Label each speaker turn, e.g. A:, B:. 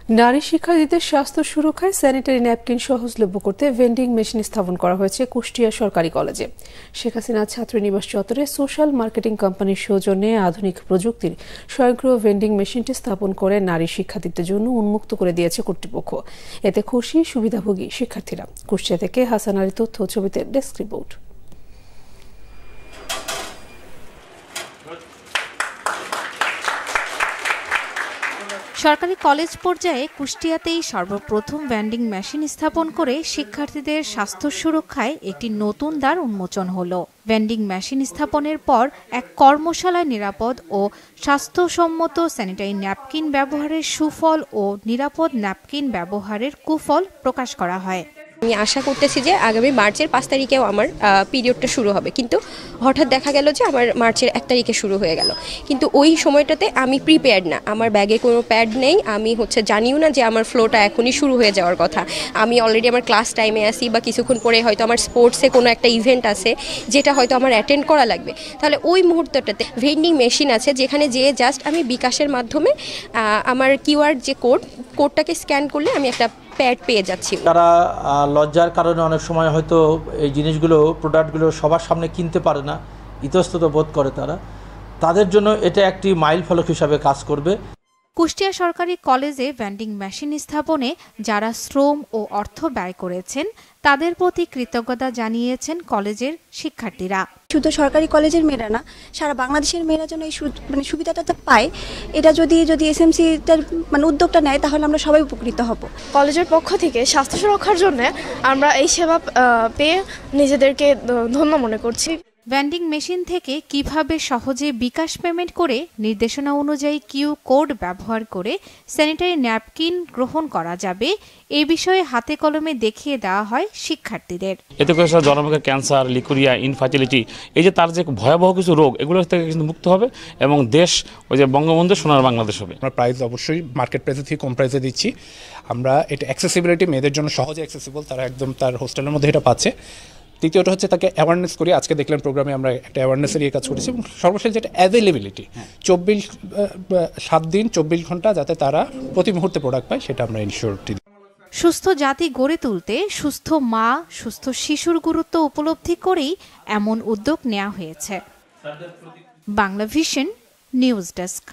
A: নারী শিক্ষার্থীদের স্বাস্থ্য সুরক্ষায় স্যানিটারি ন্যাপকিন সহজলভ্য করতে ভেন্ডিং মেশিন স্থাপন করা হয়েছে কুষ্টিয়া সরকারি কলেজে। শেখ হাসিনা ছাত্রনিবাস চত্বরে সোশ্যাল মার্কেটিং কোম্পানির সৌজন্যে আধুনিক প্রযুক্তির স্বয়ংক্রিয় ভেন্ডিং মেশিনটি স্থাপন করে নারী শিক্ষার্থীদের জন্য উন্মুক্ত করে দিয়েছে কর্তৃপক্ষ। এতে খুশি সুবিধাভোগী শিক্ষার্থীরা। কুষ্টিয়া থেকে হাসান আলী তথ্য, ছবিতে ডেস্ক রিপোর্ট।
B: সরকারি কলেজ পর্যায়ে কুষ্টিয়াতেই সর্বপ্রথম ভেন্ডিং মেশিন স্থাপন করে শিক্ষার্থীদের স্বাস্থ্য সুরক্ষায় একটি নতুন দ্বার উন্মোচন হলো। ভেন্ডিং মেশিন স্থাপনের পর এক কর্মশালায় নিরাপদ ও স্বাস্থ্যসম্মত স্যানিটারি ন্যাপকিন ব্যবহারের সুফল ও নিরাপদ ন্যাপকিন ব্যবহারের কুফল প্রকাশ করা হয়।
C: আমি আশা করতেছি যে আগামী মার্চের 5 তারিখেও আমার পিরিয়ডটা শুরু হবে, কিন্তু হঠাৎ দেখা গেল যে আমার মার্চের 1 তারিখে শুরু হয়ে গেল। কিন্তু ওই সময়টাতে আমি প্রিপেয়ার্ড না, আমার ব্যাগে কোনো প্যাড নেই, আমি জানিও না যে আমার ফ্লোটা এখনই শুরু হয়ে যাওয়ার কথা। আমি অলরেডি আমার ক্লাস টাইমে আসি বা কিছুক্ষণ পরে হয়তো আমার স্পোর্টসে কোনো একটা ইভেন্ট আছে যেটা হয়তো আমার অ্যাটেন্ড করা লাগবে। তাহলে ওই মুহূর্তটাতে ভেন্ডিং মেশিন আছে যেখানে যেয়ে জাস্ট আমি বিকাশের মাধ্যমে আমার কিউআর যে কোডটাকে স্ক্যান করলে আমি একটা প্যাড পেয়ে যাচ্ছি।
D: তারা লজ্জার কারণে অনেক সময় হয়তো এই জিনিসগুলো প্রোডাক্টগুলো সবার সামনে কিনতে পারে না, ইতস্তত বোধ করে তাদের জন্য এটা একটি মাইল ফলক হিসাবে কাজ করবে।
B: কুষ্টিয়া সরকারি কলেজে ভেন্ডিং মেশিন স্থাপনে যারা শ্রম ও অর্থ ব্যয় করেছেন তাদের প্রতি কৃতজ্ঞতা জানিয়েছেন কলেজের শিক্ষার্থীরা।
E: শুধু সরকারি কলেজের মেয়েরা না, সারা বাংলাদেশের মেয়েরা যেন এই সুবিধাটা পায়, এটা যদি এসএমসি-টার উদ্যোগটা নেয় তাহলে আমরা সবাই উপকৃত হব।
F: কলেজের পক্ষ থেকে স্বাস্থ্য সুরক্ষার জন্য আমরা এই সেবা পেয়ে নিজেদেরকে ধন্য মনে করছি।
B: ভেন্ডিং মেশিন থেকে কিভাবে সহজে বিকাশ পেমেন্ট করে নির্দেশনা অনুযায়ী কিউ কোড ব্যবহার করে স্যানিটারি ন্যাপকিন গ্রহণ করা যাবে এই বিষয়ে হাতে কলমে দেখিয়ে দেওয়া হয় শিক্ষার্থীদের।
G: এতে করে জনমুখের ক্যান্সার, লিকুরিয়া, ইনফার্টিলিটি, এই যে তার যে ভয়াবহ কিছু রোগ, এগুলো থেকে কিন্তু মুক্ত হবে এবং দেশ ওই যে বঙ্গবন্ধু সোনার বাংলাদেশ হবে।
H: আমরা প্রাইস অবশ্যই মার্কেট প্রাইসের থেকে কম প্রাইসে দিচ্ছি। আমরা এটা অ্যাক্সেসিবিলিটি, মেয়েদের জন্য সহজে অ্যাক্সেসিবল, তারা একদম তার হোস্টেলের মধ্যে এটা পাচ্ছে। দ্বিতীয়টা হচ্ছে তাকে অ্যাওয়ারনেস করি। আজকে দেখলেন প্রোগ্রামে আমরা একটা অ্যাওয়ারনেসের কাজ করেছি। এবং সর্বশেষ যেটা অ্যাভেলেবিলিটি, 7 দিন 24 ঘন্টা যাতে তারা প্রতি মুহূর্তে প্রোডাক্ট পায়, সেটা আমরা ইনশিওরিটি দিই।
B: সুস্থ জাতি গড়ে তুলতে সুস্থ মা, সুস্থ শিশুর গুরুত্ব উপলব্ধি করেই এমন উদ্যোগ নেওয়া হয়েছে। Bangla vision news desk.